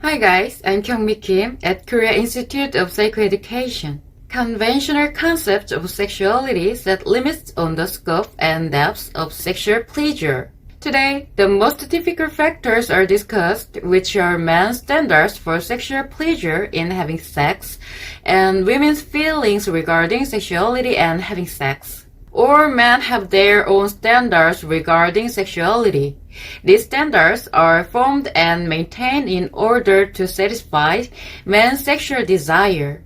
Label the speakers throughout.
Speaker 1: Hi guys, I'm Kyungmi Kim at Korea Institute of Psychoeducation. Conventional concepts of sexuality set limits on the scope and depth of sexual pleasure. Today, the most difficult factors are discussed, which are men's standards for sexual pleasure in having sex, and women's feelings regarding sexuality and having sex. All men have their own standards regarding sexuality. These standards are formed and maintained in order to satisfy men's sexual desire.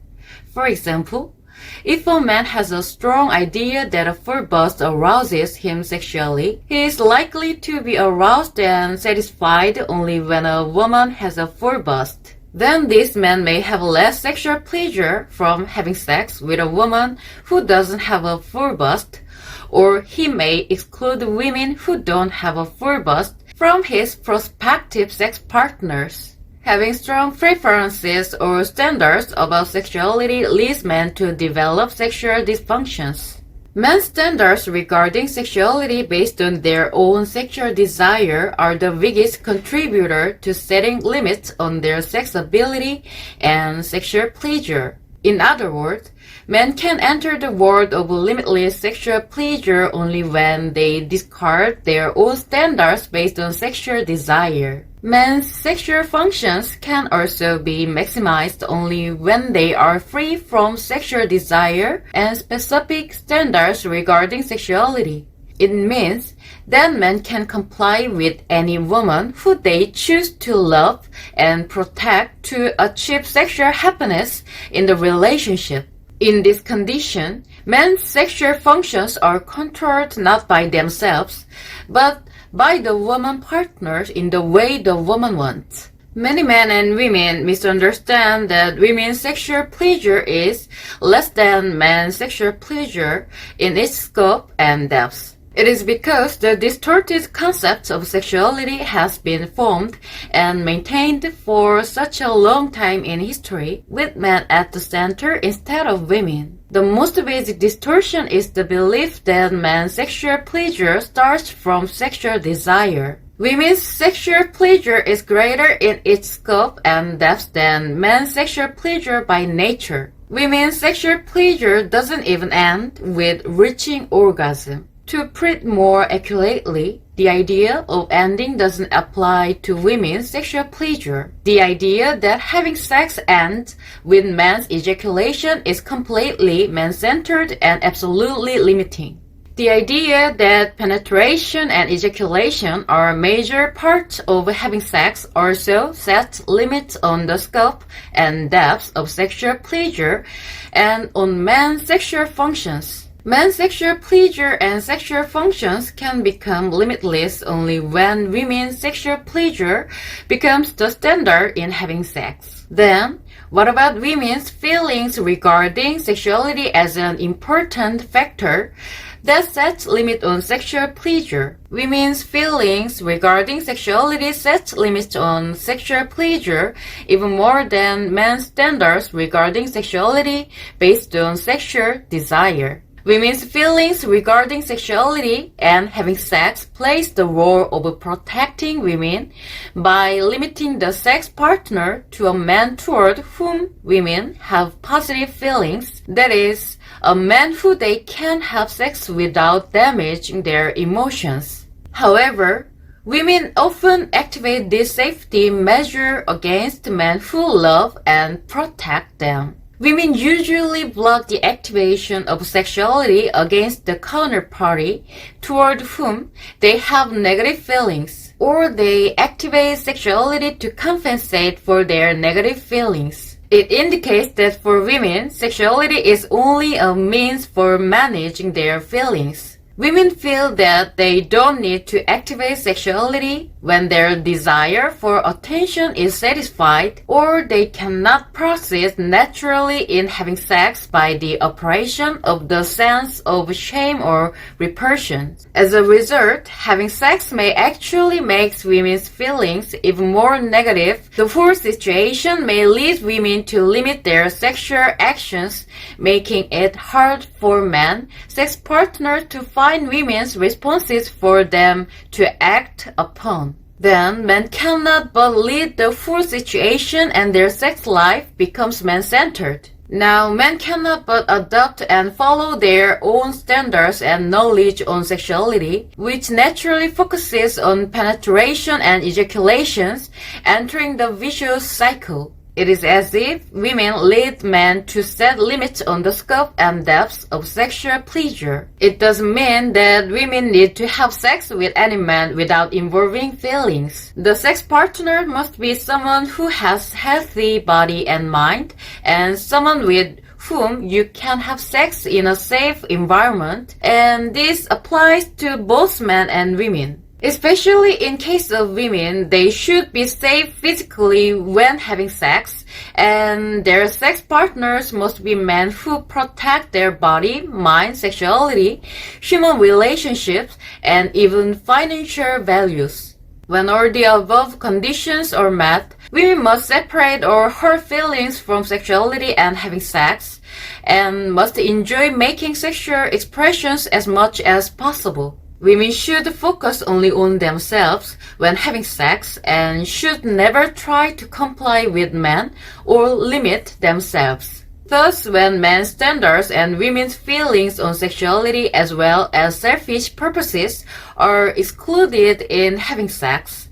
Speaker 1: For example, if a man has a strong idea that a full bust arouses him sexually, he is likely to be aroused and satisfied only when a woman has a full bust. Then this man may have less sexual pleasure from having sex with a woman who doesn't have a full bust, or he may exclude women who don't have a full bust from his prospective sex partners. Having strong preferences or standards about sexuality leads men to develop sexual dysfunctions. Men's standards regarding sexuality based on their own sexual desire are the biggest contributor to setting limits on their sex ability and sexual pleasure. In other words, men can enter the world of limitless sexual pleasure only when they discard their own standards based on sexual desire. Men's sexual functions can also be maximized only when they are free from sexual desire and specific standards regarding sexuality. It means that men can comply with any woman who they choose to love and protect to achieve sexual happiness in the relationship. In this condition, men's sexual functions are controlled not by themselves, but by the woman partner in the way the woman wants. Many men and women misunderstand that women's sexual pleasure is less than men's sexual pleasure in its scope and depth. It is because the distorted concept of sexuality has been formed and maintained for such a long time in history, with men at the center instead of women. The most basic distortion is the belief that men's sexual pleasure starts from sexual desire. Women's sexual pleasure is greater in its scope and depth than men's sexual pleasure by nature. Women's sexual pleasure doesn't even end with reaching orgasm. To put it more accurately, the idea of ending doesn't apply to women's sexual pleasure. The idea that having sex ends with men's ejaculation is completely man-centered and absolutely limiting. The idea that penetration and ejaculation are major parts of having sex also sets limits on the scope and depth of sexual pleasure and on men's sexual functions. Men's sexual pleasure and sexual functions can become limitless only when women's sexual pleasure becomes the standard in having sex. Then, what about women's feelings regarding sexuality as an important factor that sets limit on sexual pleasure? Women's feelings regarding sexuality sets limits on sexual pleasure even more than men's standards regarding sexuality based on sexual desire. Women's feelings regarding sexuality and having sex plays the role of protecting women by limiting the sex partner to a man toward whom women have positive feelings, that is, a man who they can have sex without damaging their emotions. However, women often activate this safety measure against men who love and protect them. Women usually block the activation of sexuality against the counterparty toward whom they have negative feelings, or they activate sexuality to compensate for their negative feelings. It indicates that for women, sexuality is only a means for managing their feelings. Women feel that they don't need to activate sexuality when their desire for attention is satisfied, or they cannot proceed naturally in having sex by the operation of the sense of shame or repulsion. As a result, having sex may actually make women's feelings even more negative. The whole situation may lead women to limit their sexual actions, making it hard for men, sex partners to find women's responses for them to act upon. Then men cannot but lead the full situation and their sex life becomes man-centered. Now, men cannot but adopt and follow their own standards and knowledge on sexuality, which naturally focuses on penetration and ejaculations, entering the vicious cycle. It is as if women lead men to set limits on the scope and depth of sexual pleasure. It doesn't mean that women need to have sex with any man without involving feelings. The sex partner must be someone who has healthy body and mind, and someone with whom you can have sex in a safe environment, and this applies to both men and women. Especially in case of women, they should be safe physically when having sex, and their sex partners must be men who protect their body, mind, sexuality, human relationships, and even financial values. When all the above conditions are met, women must separate all her feelings from sexuality and having sex, and must enjoy making sexual expressions as much as possible. Women should focus only on themselves when having sex and should never try to comply with men or limit themselves. Thus, when men's standards and women's feelings on sexuality as well as selfish purposes are excluded in having sex,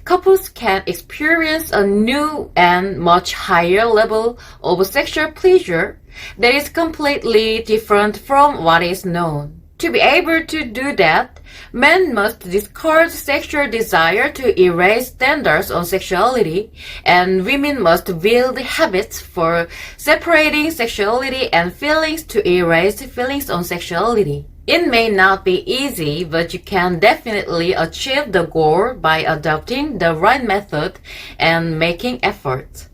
Speaker 1: couples can experience a new and much higher level of sexual pleasure that is completely different from what is known. To be able to do that, men must discard sexual desire to erase standards on sexuality, and women must build habits for separating sexuality and feelings to erase feelings on sexuality. It may not be easy, but you can definitely achieve the goal by adopting the right method and making efforts.